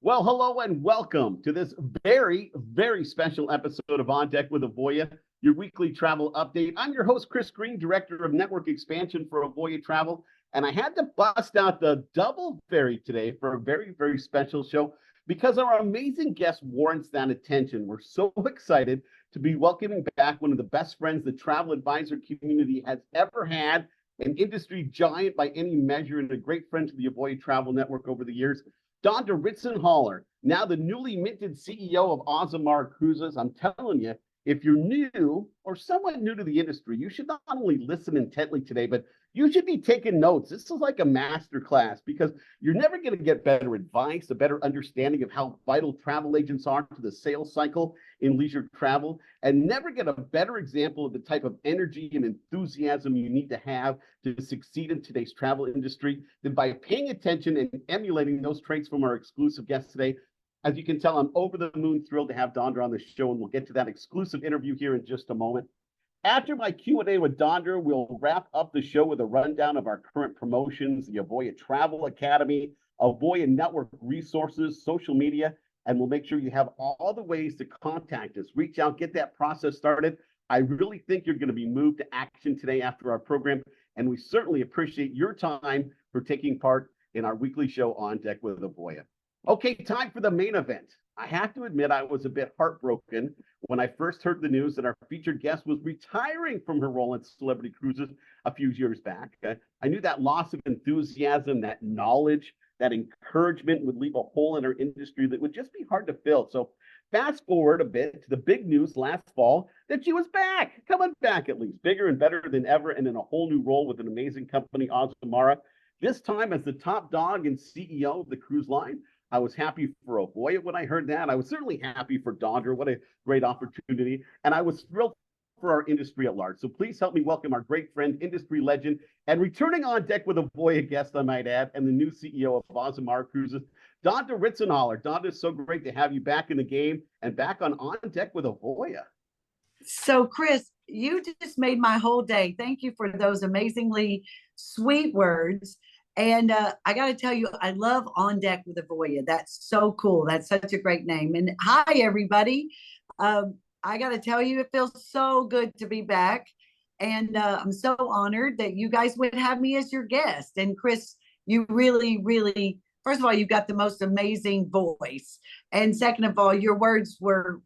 Well, hello and welcome to this very, very special episode of On Deck with Avoya, your weekly travel update. I'm your host, Chris Green, Director of Network Expansion for Avoya Travel, and I had to bust out the double ferry today for a very, very special show because our amazing guest warrants that attention. We're so excited to be welcoming back one of the best friends the travel advisor community has ever had, an industry giant by any measure, and a great friend to the Avoya Travel Network over the years. Dondra Ritzenthaler, now the newly minted CEO of Azamara Cruises. I'm telling you, if you're new or somewhat new to the industry, you should not only listen intently today, but you should be taking notes. This is like a master class because you're never going to get better advice, a better understanding of how vital travel agents are to the sales cycle in leisure travel, and never get a better example of the type of energy and enthusiasm you need to have to succeed in today's travel industry than by paying attention and emulating those traits from our exclusive guest today. As you can tell, I'm over the moon thrilled to have Dondra on the show, and we'll get to that exclusive interview here in just a moment. After my Q&A with Dondra, we'll wrap up the show with a rundown of our current promotions, the Avoya Travel Academy, Avoya Network resources, social media, and we'll make sure you have all the ways to contact us. Reach out, get that process started. I really think you're going to be moved to action today after our program, and we certainly appreciate your time for taking part in our weekly show On Deck with Avoya. Okay, time for the main event. I have to admit I was a bit heartbroken when I first heard the news that our featured guest was retiring from her role in Celebrity Cruises a few years back. I knew that loss of enthusiasm, that knowledge, that encouragement would leave a hole in our industry that would just be hard to fill. So fast forward a bit to the big news last fall that she was back, coming back at least, bigger and better than ever, and in a whole new role with an amazing company, Azamara, this time as the top dog and CEO of the cruise line. I was happy for Avoya when I heard that. I was certainly happy for Dondra. What a great opportunity. And I was thrilled for our industry at large. So please help me welcome our great friend, industry legend, and returning on deck with Avoya guest, I might add, and the new CEO of Azamara Cruises, Dondra Ritzenthaler. Dondra, it's so great to have you back in the game and back on deck with Avoya. So, Chris, you just made my whole day. Thank you for those amazingly sweet words. And I got to tell you, I love On Deck with Avoya. That's so cool. That's such a great name. And hi, everybody. I got to tell you, it feels so good to be back. And I'm so honored that you guys would have me as your guest. And Chris, you really, really, first of all, you've got the most amazing voice. And second of all, your words were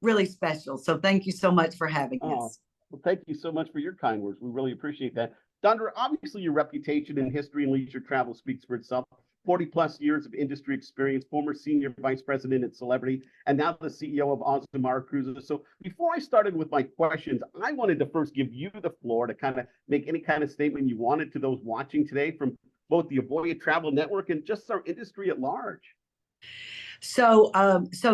really special. So thank you so much for having us. Well, thank you so much for your kind words. We really appreciate that. Dondra, obviously your reputation in history and leisure travel speaks for itself. 40 plus years of industry experience, former senior vice president at Celebrity, and now the CEO of Azamara Cruises. So before I started with my questions, I wanted to first give you the floor to kind of make any kind of statement you wanted to those watching today from both the Avoya Travel Network and just our industry at large. So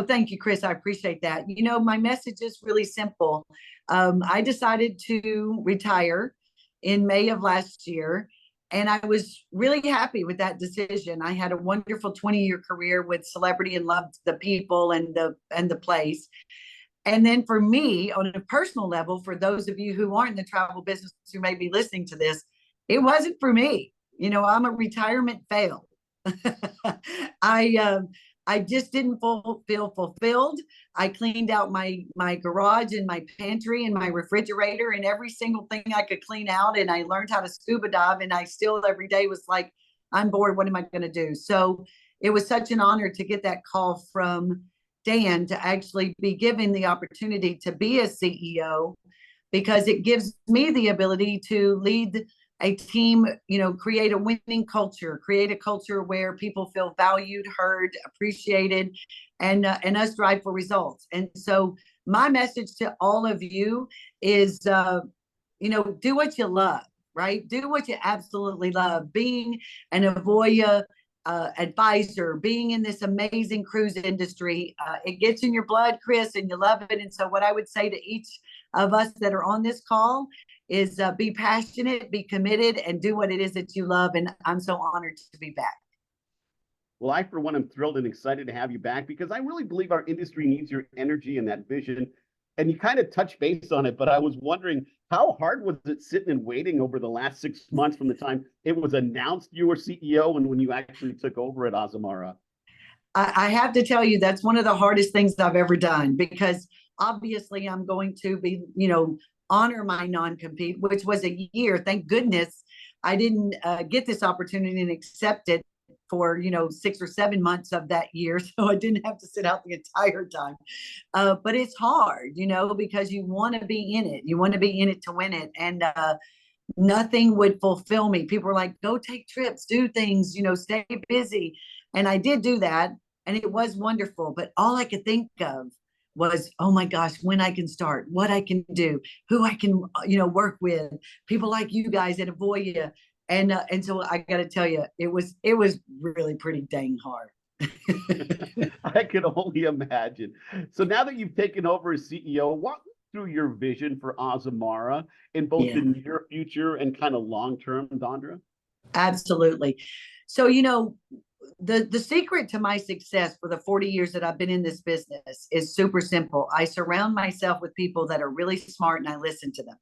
thank you, Chris. I appreciate that. You know, my message is really simple. I decided to retire in May of last year, and I was really happy with that decision. I had a wonderful 20-year career with Celebrity and loved the people and the place. And then for me, on a personal level, for those of you who aren't in the travel business who may be listening to this, it wasn't for me. You know, I'm a retirement fail. I just didn't feel fulfilled. I cleaned out my garage and my pantry and my refrigerator and every single thing I could clean out. And I learned how to scuba dive. And I still every day was like, I'm bored. What am I going to do? So it was such an honor to get that call from Dan to actually be given the opportunity to be a CEO, because it gives me the ability to lead a team, you know, create a winning culture, create a culture where people feel valued, heard, appreciated, and us drive for results. And so my message to all of you is, you know, do what you love, right? Do what you absolutely love. Being an Avoya advisor, being in this amazing cruise industry, it gets in your blood, Chris, and you love it. And so what I would say to each of us that are on this call is be passionate, be committed, and do what it is that you love. And I'm so honored to be back. Well, I, for one, am thrilled and excited to have you back because I really believe our industry needs your energy and that vision. And you kind of touched base on it, but I was wondering, how hard was it sitting and waiting over the last 6 months from the time it was announced you were CEO and when you actually took over at Azamara? I have to tell you, that's one of the hardest things I've ever done, because obviously I'm going to be, honor my non-compete, which was a year. Thank goodness I didn't get this opportunity and accept it for 6 or 7 months of that year, so I didn't have to sit out the entire time. But it's hard, because you want to be in it. You want to be in it to win it, and nothing would fulfill me. People were like, go take trips, do things, stay busy. And I did do that. And it was wonderful. But all I could think of was, oh my gosh, when I can start, what I can do, who I can, work with, people like you guys at Avoya. And so I got to tell you, it was really pretty dang hard. I can only imagine. So now that you've taken over as CEO, walk me through your vision for Azamara in both Yeah. the near future and kind of long term, Dondra. Absolutely. So, the secret to my success for the 40 years that I've been in this business is super simple. I surround myself with people that are really smart and I listen to them.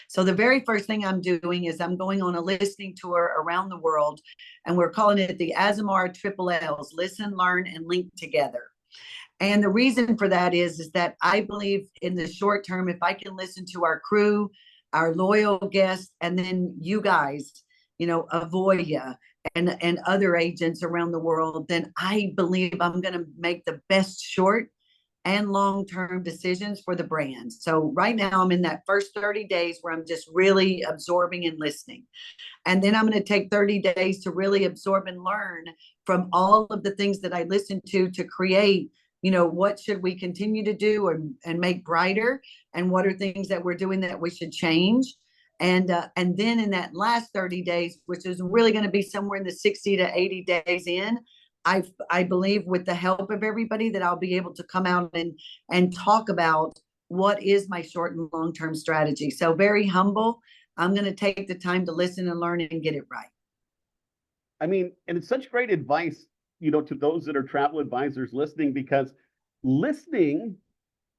So the very first thing I'm doing is I'm going on a listening tour around the world, and we're calling it the Azamara Triple L's: listen, learn, and link together. And the reason for that is that I believe in the short term, if I can listen to our crew, our loyal guests, and then you guys, Avoya and other agents around the world, then I believe I'm going to make the best short and long-term decisions for the brand. So right now I'm in that first 30 days where I'm just really absorbing and listening. And then I'm going to take 30 days to really absorb and learn from all of the things that I listened to create, what should we continue to do and make brighter, and what are things that we're doing that we should change. And then in that last 30 days, which is really going to be somewhere in the 60 to 80 days in, I believe with the help of everybody that I'll be able to come out and talk about what is my short and long-term strategy. So very humble. I'm going to take the time to listen and learn and get it right. I mean, and it's such great advice, to those that are travel advisors listening, because listening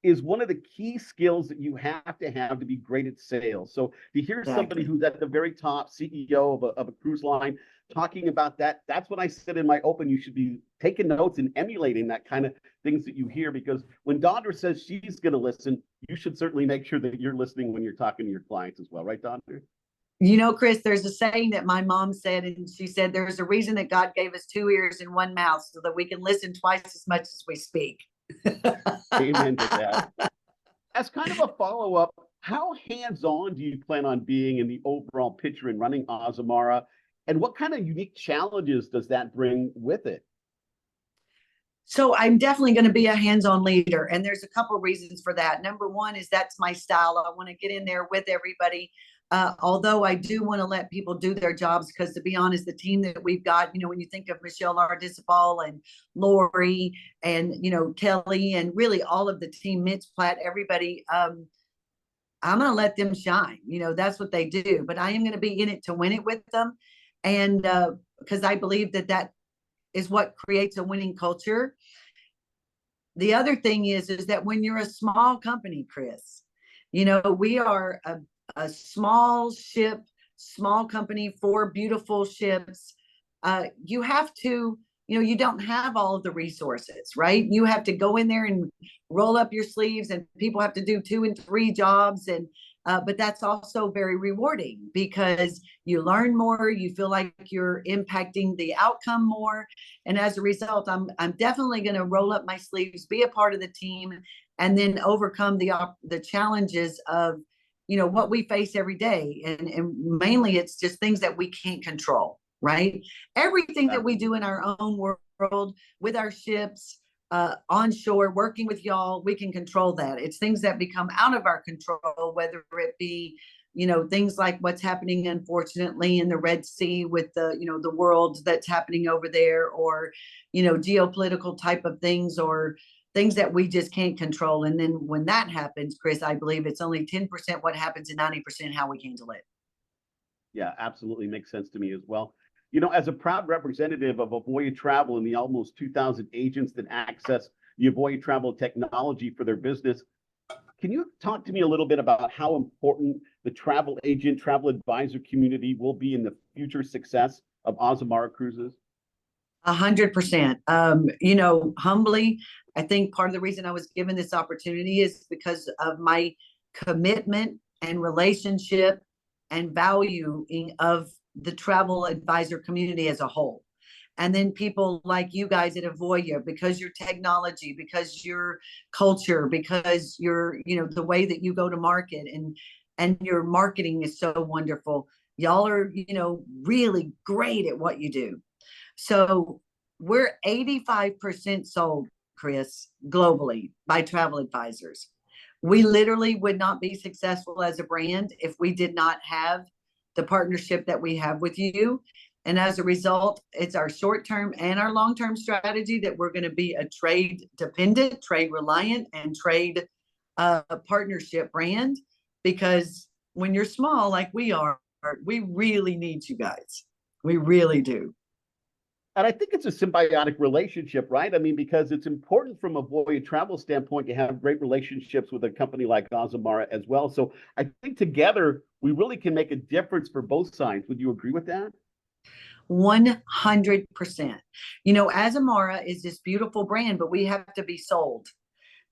is one of the key skills that you have to be great at sales. So to hear somebody Exactly. who's at the very top, CEO of a cruise line, talking about that, that's what I said in my open. You should be taking notes and emulating that kind of things that you hear, because when Dondra says she's going to listen, you should certainly make sure that you're listening when you're talking to your clients as well. Right, Dondra? Chris, there's a saying that my mom said, and she said, there's a reason that God gave us 2 ears and one mouth so that we can listen twice as much as we speak. Amen to that. As kind of a follow-up, how hands-on do you plan on being in the overall picture in running Azamara? And what kind of unique challenges does that bring with it? So I'm definitely going to be a hands-on leader, and there's a couple of reasons for that. Number one is that's my style. I want to get in there with everybody. Although I do want to let people do their jobs, because to be honest, the team that we've got, when you think of Michelle Lardisabal and Lori and, Kelly and really all of the team, Mitch Platt, everybody, I'm going to let them shine. That's what they do, but I am going to be in it to win it with them. And because I believe that is what creates a winning culture. The other thing is that when you're a small company, Chris, we are a small ship, small company, 4 beautiful ships. You have to, you don't have all of the resources, right? You have to go in there and roll up your sleeves, and people have to do 2 and 3 jobs. But that's also very rewarding, because you learn more, you feel like you're impacting the outcome more. And as a result, I'm definitely going to roll up my sleeves, be a part of the team, and then overcome the challenges of, what we face every day. And mainly it's just things that we can't control, right? Everything that we do in our own world with our ships, onshore, working with y'all, we can control that. It's things that become out of our control, whether it be, things like what's happening, unfortunately, in the Red Sea with the world that's happening over there, or, geopolitical type of things, or things that we just can't control. And then when that happens, Chris, I believe it's only 10% what happens and 90% how we handle it. Yeah, absolutely makes sense to me as well. As a proud representative of Avoya Travel and the almost 2,000 agents that access the Avoya Travel technology for their business, can you talk to me a little bit about how important the travel agent, travel advisor community will be in the future success of Azamara Cruises? 100%. Humbly, I think part of the reason I was given this opportunity is because of my commitment and relationship and valuing of the travel advisor community as a whole. And then people like you guys at Avoya, because your technology, because your culture, because the way that you go to market and your marketing is so wonderful. Y'all are, really great at what you do. So we're 85% sold, Chris, globally by travel advisors. We literally would not be successful as a brand if we did not have the partnership that we have with you. And as a result, it's our short-term and our long-term strategy that we're going to be a trade dependent, trade reliant, and trade partnership brand. Because when you're small like we are, we really need you guys. We really do. And I think it's a symbiotic relationship, right? I mean, because it's important from a Voya travel standpoint to have great relationships with a company like Azamara as well. So I think together we really can make a difference for both sides. Would you agree with that? 100%. Azamara is this beautiful brand, but we have to be sold.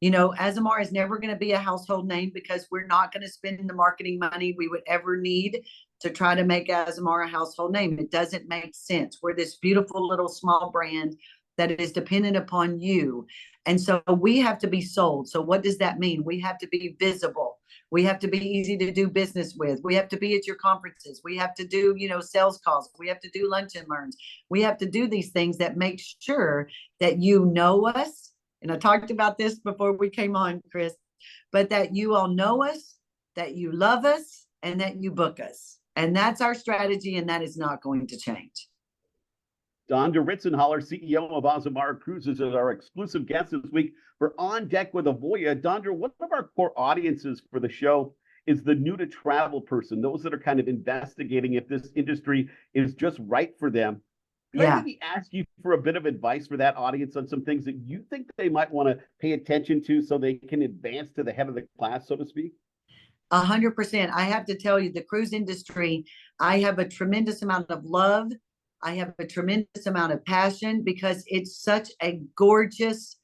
Azamara is never going to be a household name because we're not going to spend the marketing money we would ever need to try to make Azamara a household name. It doesn't make sense. We're this beautiful little small brand that is dependent upon you. And so we have to be sold. So what does that mean? We have to be visible. We have to be easy to do business with. We have to be at your conferences. We have to do, sales calls. We have to do lunch and learns. We have to do these things that make sure that you know us. And I talked about this before we came on, Chris, but that you all know us, that you love us, and that you book us. And that's our strategy, and that is not going to change. Dondra Ritzenthaler, CEO of Azamara Cruises, is our exclusive guest this week for On Deck with Avoya. Dondra, one of our core audiences for the show is the new to travel person, those that are kind of investigating if this industry is just right for them. Could I maybe ask you for a bit of advice for that audience on some things that you think they might want to pay attention to so they can advance to the head of the class, so to speak? 100%. I have to tell you, the cruise industry, I have a tremendous amount of love. I have a tremendous amount of passion because it's such a gorgeous,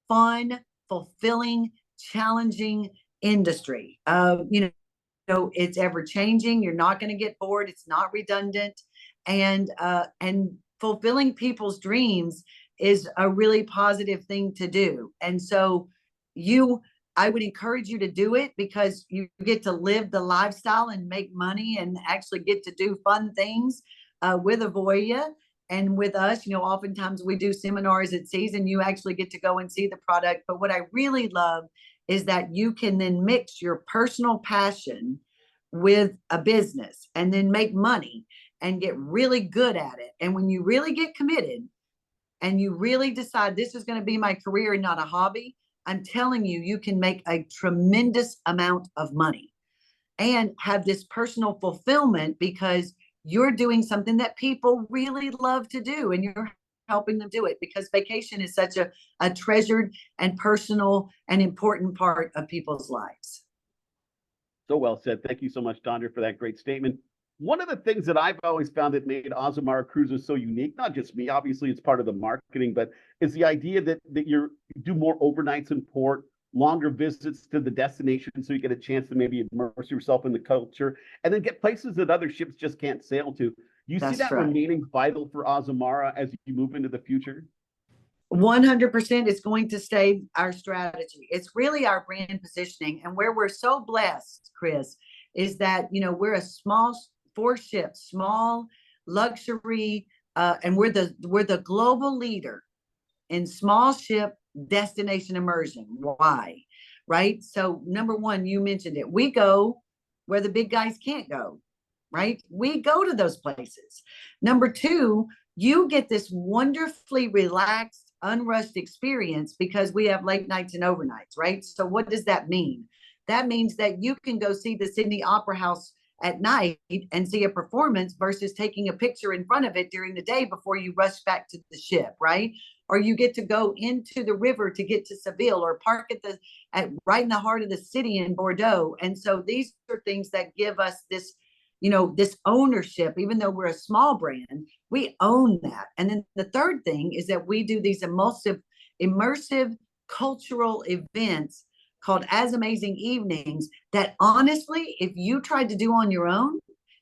fun, fulfilling, challenging industry. It's ever changing. You're not going to get bored. It's not redundant. And fulfilling people's dreams is a really positive thing to do. And so I would encourage you to do it because you get to live the lifestyle and make money and actually get to do fun things with Avoya and with us. Oftentimes we do seminars at seas and you actually get to go and see the product. But what I really love is that you can then mix your personal passion with a business and then make money and get really good at it. And when you really get committed and you really decide this is going to be my career and not a hobby, I'm telling you, you can make a tremendous amount of money and have this personal fulfillment because you're doing something that people really love to do and you're helping them do it because vacation is such a treasured and personal and important part of people's lives. So well said. Thank you so much, Dondra, for that great statement. One of the things that I've always found that made Azamara Cruises so unique, not just me, obviously it's part of the marketing, but is the idea that you do more overnights in port, longer visits to the destination so you get a chance to maybe immerse yourself in the culture and then get places that other ships just can't sail to. You see that remaining vital for Azamara as you move into the future? 100% is going to stay our strategy. It's really our brand positioning. And where we're so blessed, Chris, is that, we're a small 4-ship, small luxury, and we're the global leader in small ship destination immersion. Why? Right? So number one, you mentioned it. We go where the big guys can't go, right? We go to those places. Number two, you get this wonderfully relaxed, unrushed experience because we have late nights and overnights, right? So what does that mean? That means that you can go see the Sydney Opera House at night and see a performance versus taking a picture in front of it during the day before you rush back to the ship, right? Or you get to go into the river to get to Seville or park right in the heart of the city in Bordeaux. And so these are things that give us this, this ownership, even though we're a small brand, we own that. And then the third thing is that we do these immersive cultural events called As Amazing Evenings that honestly, if you tried to do on your own,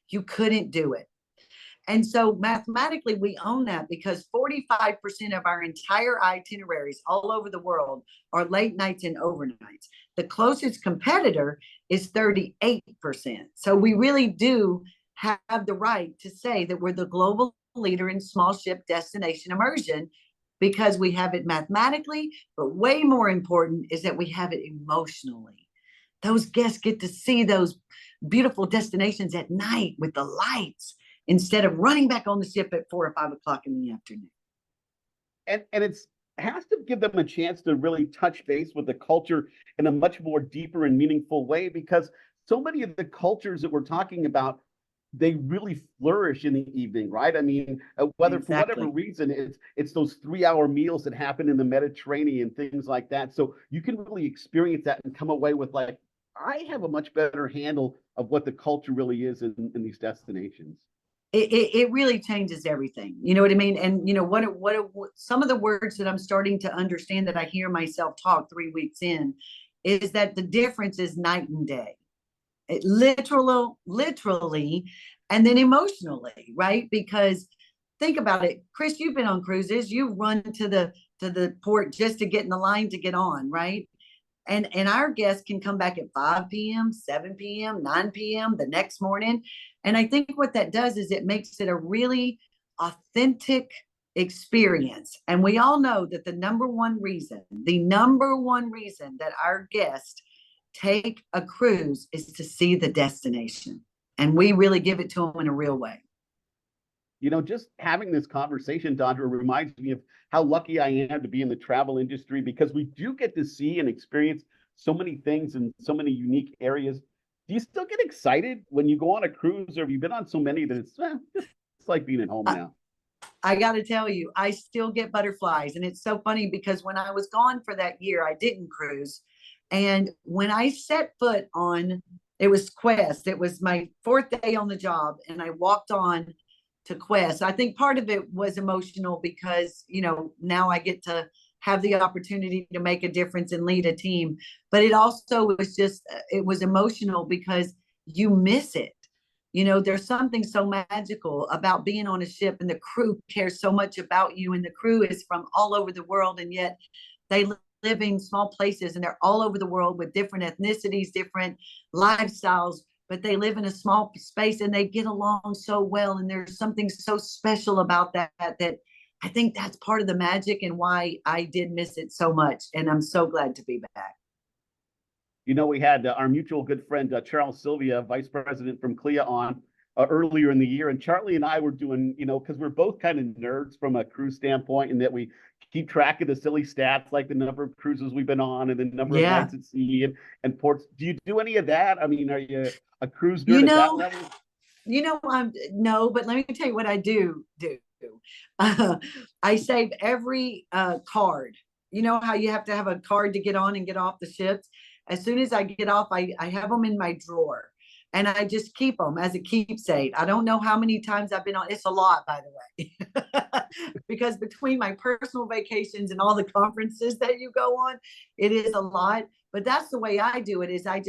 you couldn't do it. And so mathematically, we own that because 45% of our entire itineraries all over the world are late nights and overnights. The closest competitor is 38%. So we really do have the right to say that we're the global leader in small ship destination immersion because we have it mathematically, but way more important is that we have it emotionally. Those guests get to see those beautiful destinations at night with the lights instead of running back on the ship at 4 or 5 o'clock in the afternoon. And it's has to give them a chance to really touch base with the culture in a much more deeper and meaningful way, because so many of the cultures that we're talking about, they really flourish in the evening, right? I mean, whether for whatever reason, it's those 3-hour meals that happen in the Mediterranean, things like that. So you can really experience that and come away with like, I have a much better handle of what the culture really is in these destinations. It really changes everything. You know what I mean? And what some of the words that I'm starting to understand that I hear myself talk 3 weeks in is that the difference is night and day. It literally, and then emotionally, right? Because think about it, Chris, you've been on cruises, you run to the port just to get in the line to get on, right? And our guests can come back at 5 p.m., 7 p.m., 9 p.m. the next morning. And I think what that does is it makes it a really authentic experience. And we all know that the number one reason that our guests take a cruise is to see the destination. And we really give it to them in a real way. Just having this conversation, Dondra, reminds me of how lucky I am to be in the travel industry, because we do get to see and experience so many things in so many unique areas. Do you still get excited when you go on a cruise, or have you been on so many that it's like being at home now? I got to tell you, I still get butterflies. And it's so funny because when I was gone for that year, I didn't cruise. And when I set foot on, it was Quest, it was my 4th day on the job, and I walked on to Quest. I think part of it was emotional because, now I get to have the opportunity to make a difference and lead a team. But it also was it was emotional because you miss it. There's something so magical about being on a ship, and the crew cares so much about you, and the crew is from all over the world, and yet they live in small places, and they're all over the world with different ethnicities, different lifestyles, but they live in a small space and they get along so well. And there's something so special about that I think that's part of the magic and why I did miss it so much. And I'm so glad to be back. We had our mutual good friend, Charles Sylvia, vice president from CLIA, on earlier in the year. And Charlie and I were doing, because we're both kind of nerds from a cruise standpoint, and that we keep track of the silly stats, like the number of cruises we've been on and the number of nights at sea and ports. Do you do any of that? I mean, are you a cruise nerd at that level? No, but let me tell you what I do. I save every card. You know how you have to have a card to get on and get off the ships? As soon as I get off, I have them in my drawer, and I just keep them as a keepsake. I don't know how many times I've been on. It's a lot, by the way, because between my personal vacations and all the conferences that you go on, it is a lot. But that's the way I do it, is I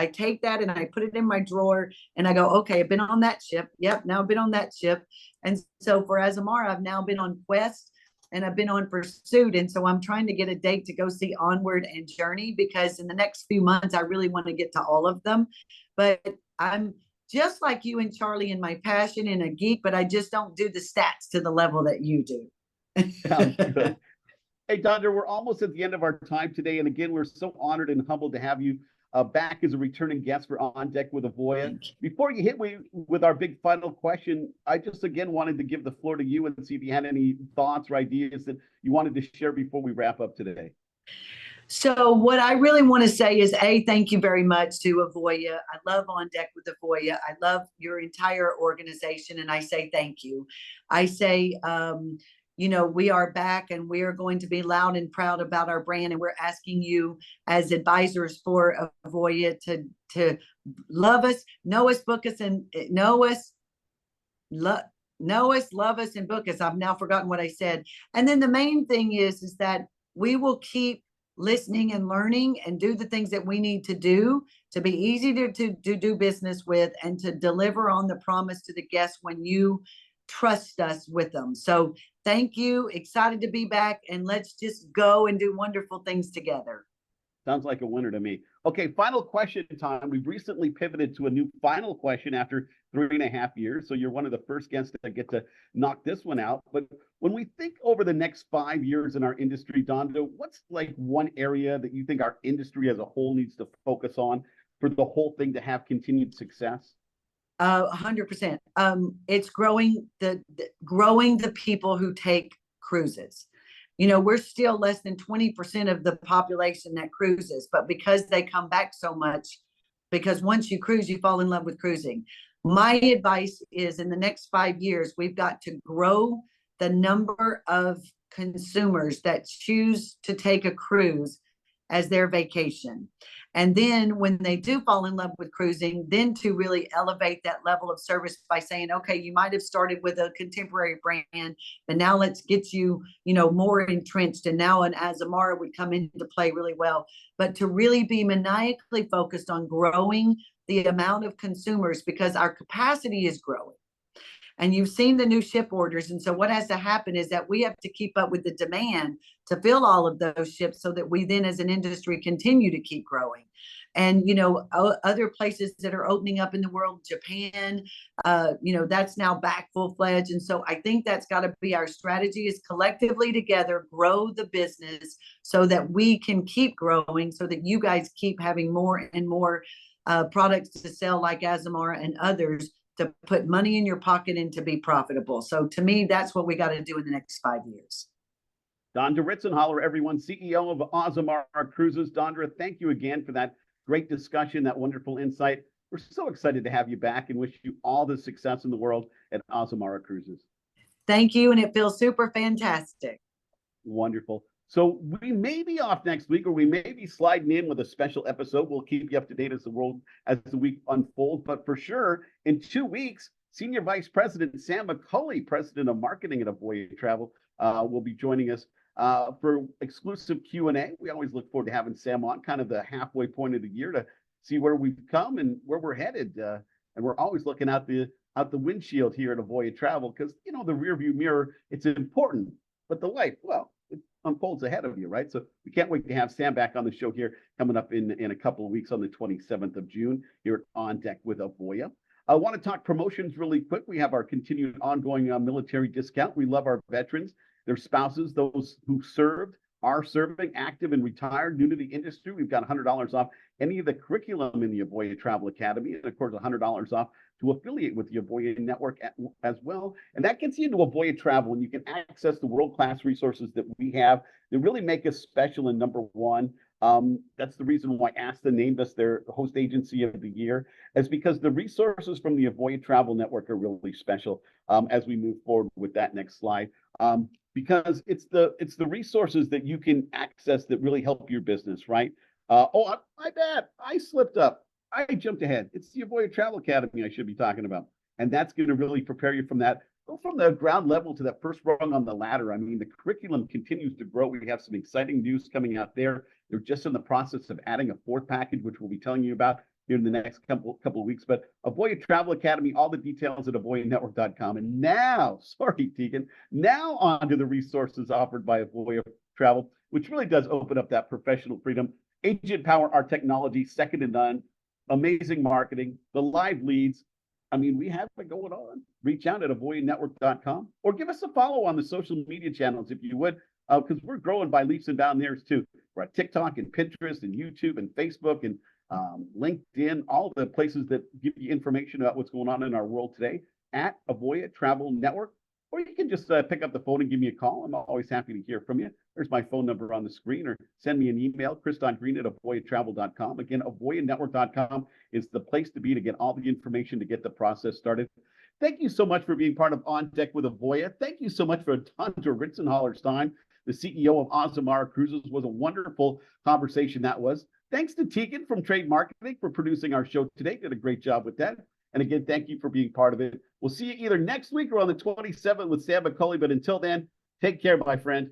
take that and I put it in my drawer, and I go, okay, I've been on that ship. Yep. Now I've been on that ship. And so for Azamara, I've now been on Quest, and I've been on Pursuit. And so I'm trying to get a date to go see Onward and Journey, because in the next few months, I really want to get to all of them. But I'm just like you and Charlie in my passion and a geek, but I just don't do the stats to the level that you do. Sounds good. Hey, Dondra, we're almost at the end of our time today. And again, we're so honored and humbled to have you back as a returning guest for On Deck with Avoya. Before you hit me with our big final question, I just again wanted to give the floor to you and see if you had any thoughts or ideas that you wanted to share before we wrap up today. So what I really want to say is, thank you very much to Avoya. I love On Deck with Avoya. I love your entire organization, and I say thank you. I say, we are back and we are going to be loud and proud about our brand. And we're asking you as advisors for Avoya to love us, know us, book us, and know us, love us, and book us. I've now forgotten what I said. And then the main thing is that we will keep listening and learning and do the things that we need to do to be easy to do business with and to deliver on the promise to the guests when you trust us with them. So thank you. Excited to be back, and let's just go and do wonderful things together. Sounds like a winner to me. Okay, final question time. We've recently pivoted to a new final question after 3.5 years. So you're one of the first guests that get to knock this one out. But when we think over the next 5 years in our industry, Dondra, what's like one area that you think our industry as a whole needs to focus on for the whole thing to have continued success? 100%. It's growing the people who take cruises. We're still less than 20% of the population that cruises, but because they come back so much, because once you cruise, you fall in love with cruising. My advice is in the next 5 years, we've got to grow the number of consumers that choose to take a cruise as their vacation. And then when they do fall in love with cruising, then to really elevate that level of service by saying, okay, you might have started with a contemporary brand, but now let's get you, more entrenched. And now an Azamara would come into play really well. But to really be maniacally focused on growing the amount of consumers, because our capacity is growing. And you've seen the new ship orders. And so what has to happen is that we have to keep up with the demand to fill all of those ships so that we then as an industry continue to keep growing. And, other places that are opening up in the world, Japan, that's now back full-fledged. And so I think that's got to be our strategy, is collectively together, grow the business so that we can keep growing, so that you guys keep having more and more products to sell like Azamara and others, to put money in your pocket and to be profitable. So to me, that's what we got to do in the next 5 years. Dondra Ritzenthaler, everyone, CEO of Azamara Cruises. Dondra, thank you again for that great discussion, that wonderful insight. We're so excited to have you back and wish you all the success in the world at Azamara Cruises. Thank you, and it feels super fantastic. Wonderful. So we may be off next week, or we may be sliding in with a special episode. We'll keep you up to date as the week unfolds. But for sure, in 2 weeks, Senior Vice President Sam McCulley, President of Marketing at Avoya Travel, will be joining us for exclusive Q&A. We always look forward to having Sam on, kind of the halfway point of the year, to see where we've come and where we're headed. And we're always looking out the windshield here at Avoya Travel, because the rear view mirror, it's important, but the life, well, it unfolds ahead of you, right? So we can't wait to have Sam back on the show here coming up in a couple of weeks on the 27th of June here at On Deck with Avoya. I want to talk promotions really quick. We have our continued ongoing military discount. We love our veterans, their spouses, those who served, are serving, active and retired, new to the industry. We've got $100 off any of the curriculum in the Avoya Travel Academy, and of course $100 off to affiliate with the Avoya network as well. And that gets you into Avoya Travel, and you can access the world-class resources that we have that really make us special. And number one, that's the reason why ASTA named us their host agency of the year, is because the resources from the Avoya Travel Network are really special. As we move forward with that next slide, because it's the resources that you can access that really help your business, right? My bad, I slipped up. I jumped ahead. It's the Avoya Travel Academy I should be talking about. And that's going to really prepare you from that, go from the ground level to that first rung on the ladder. I mean, the curriculum continues to grow. We have some exciting news coming out there. They're just in the process of adding a fourth package, which we'll be telling you about here in the next couple of weeks. But Avoya Travel Academy, all the details at avoyanetwork.com. And now, sorry, Tegan, now on to the resources offered by Avoya Travel, which really does open up that professional freedom. Agent power, our technology, second to none. Amazing marketing, the live leads. I mean, we have it going on. Reach out at avoyanetwork.com, or give us a follow on the social media channels if you would, because we're growing by leaps and bounds there too. We're at TikTok and Pinterest and YouTube and Facebook and LinkedIn, all the places that give you information about what's going on in our world today at Avoya Travel Network. Or you can just pick up the phone and give me a call. I'm always happy to hear from you. There's my phone number on the screen, or send me an email, chris.green@avoyatravel.com. Again, avoyanetwork.com is the place to be to get all the information to get the process started. Thank you so much for being part of On Deck with Avoya. Thank you so much for Dondra Ritzenthaler's time, the CEO of Azamara Cruises. Was a wonderful conversation that was. Thanks to Tegan from Trade Marketing for producing our show today. Did a great job with that. And again, thank you for being part of it. We'll see you either next week or on the 27th with Sam McCulley. But until then, take care, my friend.